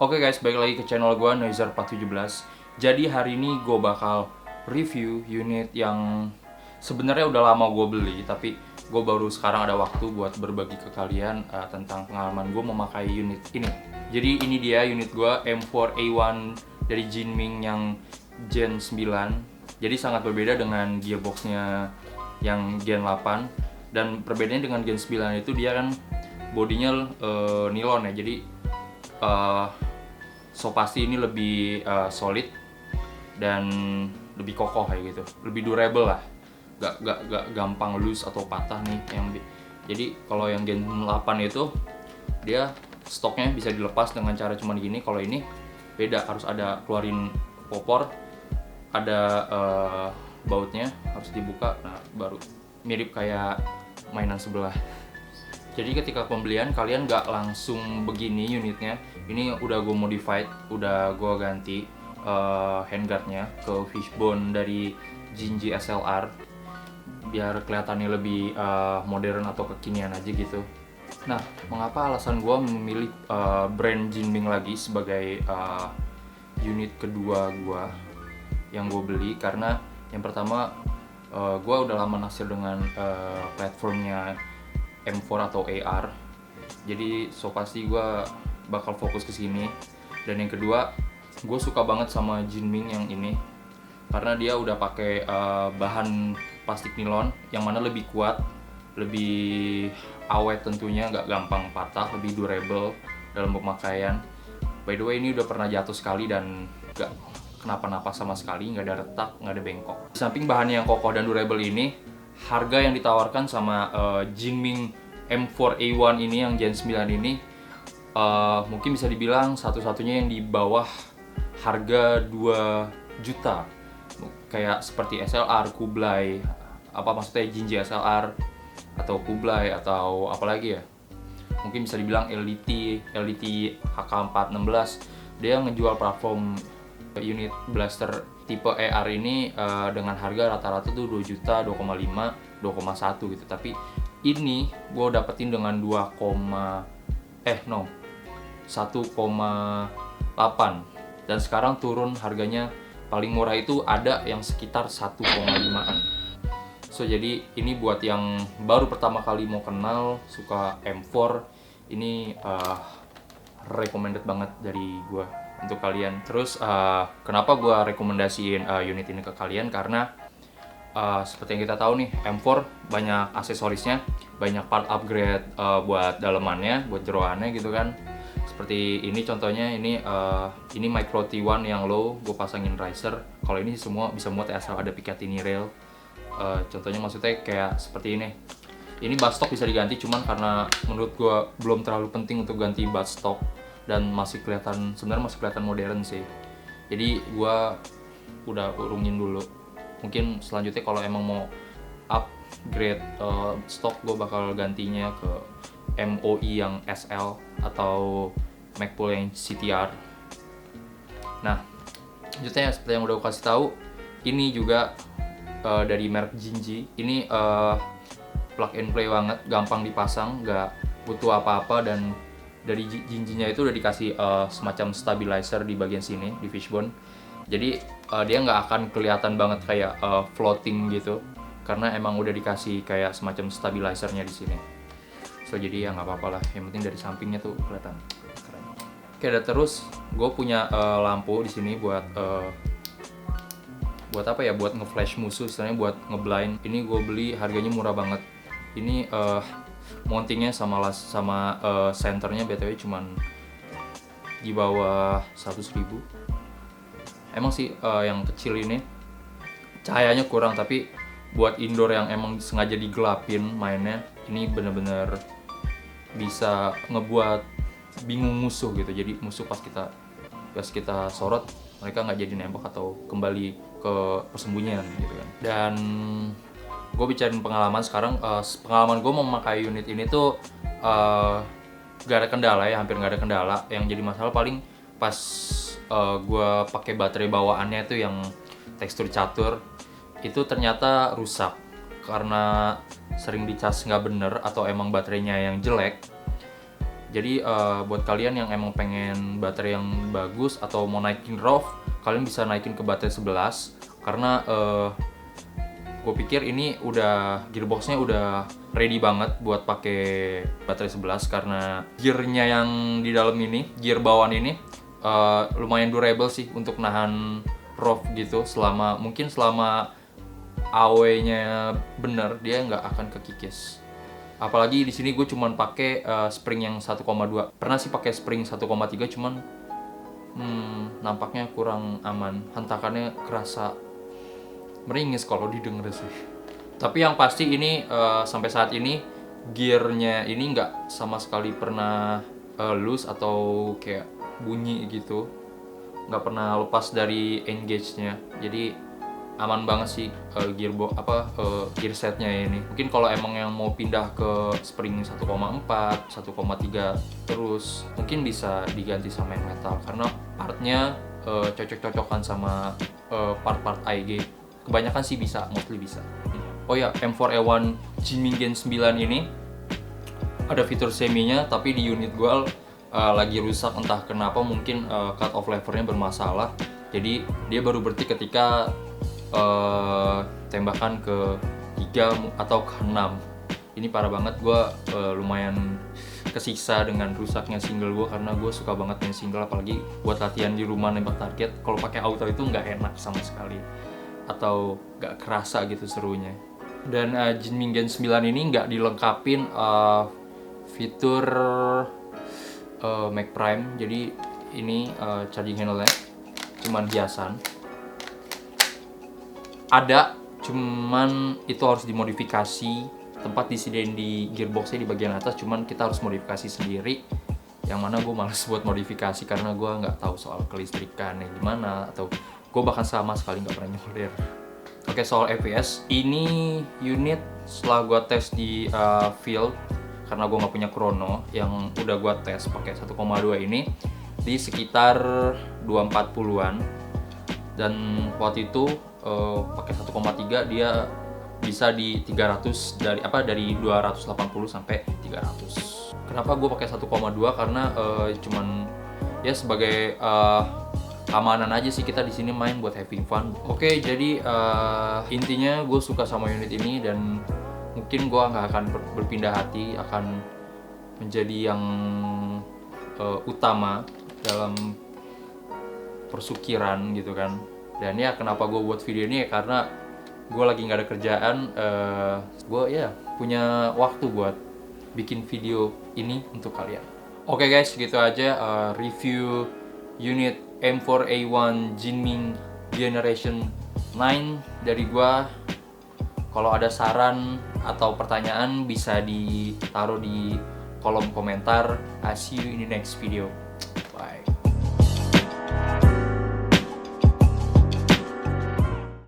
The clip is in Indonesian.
Oke guys, balik lagi ke channel gue Noizar417. Jadi hari ini gue bakal review unit yang sebenarnya udah lama gue beli, tapi gue baru sekarang ada waktu buat berbagi ke kalian tentang pengalaman gue memakai unit ini. Jadi ini dia unit gue M4A1 dari Jinming yang Gen 9. Jadi sangat berbeda dengan gearboxnya yang Gen 8. Dan perbedaannya dengan Gen 9 itu dia kan bodinya nilon ya, jadi so pasti ini lebih solid dan lebih kokoh kayak gitu, lebih durable lah, gak gampang loose atau patah nih jadi kalau yang Gen 8 itu dia stoknya bisa dilepas dengan cara cuman gini. Kalau ini beda, harus ada keluarin popor, ada bautnya harus dibuka, nah baru mirip kayak mainan sebelah. Jadi ketika pembelian kalian nggak langsung begini unitnya. Ini udah gue modified, udah gue ganti handguardnya ke fishbone dari Jinji SLR biar kelihatannya lebih modern atau kekinian aja gitu. Nah, mengapa alasan gue memilih brand Jinming lagi sebagai unit kedua gue yang gue beli? Karena yang pertama, gue udah lama naksir dengan platformnya M4 atau AR, jadi so pasti gue bakal fokus ke sini. Dan yang kedua, gue suka banget sama Jinming yang ini karena dia udah pakai bahan plastik nilon yang mana lebih kuat, lebih awet tentunya, nggak gampang patah, lebih durable dalam pemakaian. By the way, ini udah pernah jatuh sekali dan nggak kenapa-napa sama sekali, nggak ada retak, nggak ada bengkok. Di samping bahannya yang kokoh dan durable ini, harga yang ditawarkan sama Jinming M4A1 ini yang Gen 9 ini mungkin bisa dibilang satu-satunya yang di bawah harga 2 juta. Kayak seperti SLR, Kublai, maksudnya Jinji SLR atau Kublai atau apalagi ya. Mungkin bisa dibilang LDT HK416. Dia ngejual platform unit blaster tipe AR ini dengan harga rata-rata tuh 2 juta, 2,5, 2,1 gitu. Tapi ini gue dapetin dengan 1,8, dan sekarang turun harganya, paling murah itu ada yang sekitar 1,5an. So jadi ini buat yang baru pertama kali mau kenal, suka M4, ini recommended banget dari gue untuk kalian. Terus kenapa gue rekomendasiin unit ini ke kalian? Karena seperti yang kita tahu nih, M4 banyak aksesorisnya, banyak part upgrade buat dalemannya, buat jeroannya gitu kan. Seperti ini contohnya, ini Micro T1 yang low, gue pasangin riser. Kalau ini semua bisa muat asal ada Picatinny rail. Contohnya maksudnya kayak seperti ini. Ini buttstock bisa diganti, cuman karena menurut gue belum terlalu penting untuk ganti buttstock dan sebenarnya masih kelihatan modern sih. Jadi gue udah urungin dulu. Mungkin selanjutnya kalau emang mau upgrade stok, gue bakal gantinya ke MOI yang SL atau Magpul yang CTR. Nah, selanjutnya seperti yang udah gue kasih tahu, ini juga dari merek Jinji. Ini plug and play banget, gampang dipasang, nggak butuh apa-apa. Dan dari Jinjinya itu udah dikasih semacam stabilizer di bagian sini, di fishbone. Jadi dia nggak akan kelihatan banget kayak floating gitu, karena emang udah dikasih kayak semacam stabilizernya di sini. So jadi ya nggak apa-apa lah, yang penting dari sampingnya tuh kelihatan keren. Oke, dan terus gue punya lampu di sini buat apa ya, buat nge-flash musuh, istilahnya buat ngeblind. Ini gue beli harganya murah banget. Ini mountingnya sama senternya btw cuman di bawah 100.000. Emang sih yang kecil ini cahayanya kurang, tapi buat indoor yang emang sengaja digelapin mainnya, ini bener-bener bisa ngebuat bingung musuh gitu. Jadi musuh pas kita sorot, mereka nggak jadi nembak atau kembali ke persembunyian gitu kan. Dan gue bicarain pengalaman sekarang. Pengalaman gue memakai unit ini tuh gak ada kendala ya, hampir gak ada kendala. Yang jadi masalah paling pas gue pakai baterai bawaannya tuh yang tekstur catur, itu ternyata rusak karena sering dicas nggak bener atau emang baterainya yang jelek. Jadi buat kalian yang emang pengen baterai yang bagus atau mau naikin ROV, kalian bisa naikin ke baterai 11 karena gue pikir ini udah gearboxnya udah ready banget buat pakai baterai 11 karena gearnya yang di dalam ini, gear bawaan ini lumayan durable sih untuk nahan ROV gitu mungkin selama AW-nya bener dia nggak akan kekikis. Apalagi di sini gue cuman pakai spring yang 1,2. Pernah sih pakai spring 1,3 cuman nampaknya kurang aman. Hentakannya kerasa meringis kalau didengar sih. Tapi yang pasti ini sampai saat ini gearnya ini nggak sama sekali pernah loose atau kayak bunyi gitu. Nggak pernah lepas dari engage-nya. Jadi aman banget sih gear setnya ini. Mungkin kalau emang yang mau pindah ke spring 1,4, 1,3 terus mungkin bisa diganti sama yang metal karena partnya cocok-cocokan sama part-part AEG. Kebanyakan sih bisa, mostly bisa. Oh ya, M4A1 Jinming Gen 9 ini ada fitur seminya, tapi di unit gua lagi rusak entah kenapa, mungkin cut off levernya bermasalah. Jadi dia baru berhenti ketika tembakan ke 3 atau ke 6. Ini parah banget, gua lumayan kesiksa dengan rusaknya single gua karena gua suka banget main single, apalagi buat latihan di rumah nembak target. Kalau pakai auto itu nggak enak sama sekali atau nggak kerasa gitu serunya. Dan Jinming Gen 9 ini nggak dilengkapin fitur Mag Prime, jadi ini charging handle-nya cuman hiasan. Ada, cuman itu harus dimodifikasi. Tempat disediain di gearboxnya di bagian atas, cuman kita harus modifikasi sendiri. Yang mana gue males buat modifikasi karena gue nggak tahu soal kelistrikannya gimana, atau gue bahkan sama sekali nggak pernah nyolder. Oke, soal FPS, ini unit setelah gue tes di field karena gue nggak punya chrono, yang udah gue tes pakai 1,2 ini di sekitar 240-an, dan waktu itu pakai 1,3 dia bisa di 300 dari 280 sampai 300. Kenapa gue pakai 1,2? Karena cuman ya sebagai keamanan aja sih, kita di sini main buat having fun. Oke, jadi intinya gue suka sama unit ini dan mungkin gue nggak akan berpindah hati, akan menjadi yang utama dalam persukiran gitu kan. Dan ya kenapa gue buat video ini ya karena gue lagi nggak ada kerjaan, gue ya punya waktu buat bikin video ini untuk kalian. Oke guys, gitu aja review unit M4A1 Jinming Generation 9 dari gua. Kalau ada saran atau pertanyaan bisa ditaruh di kolom komentar. I see you in the next video. Bye.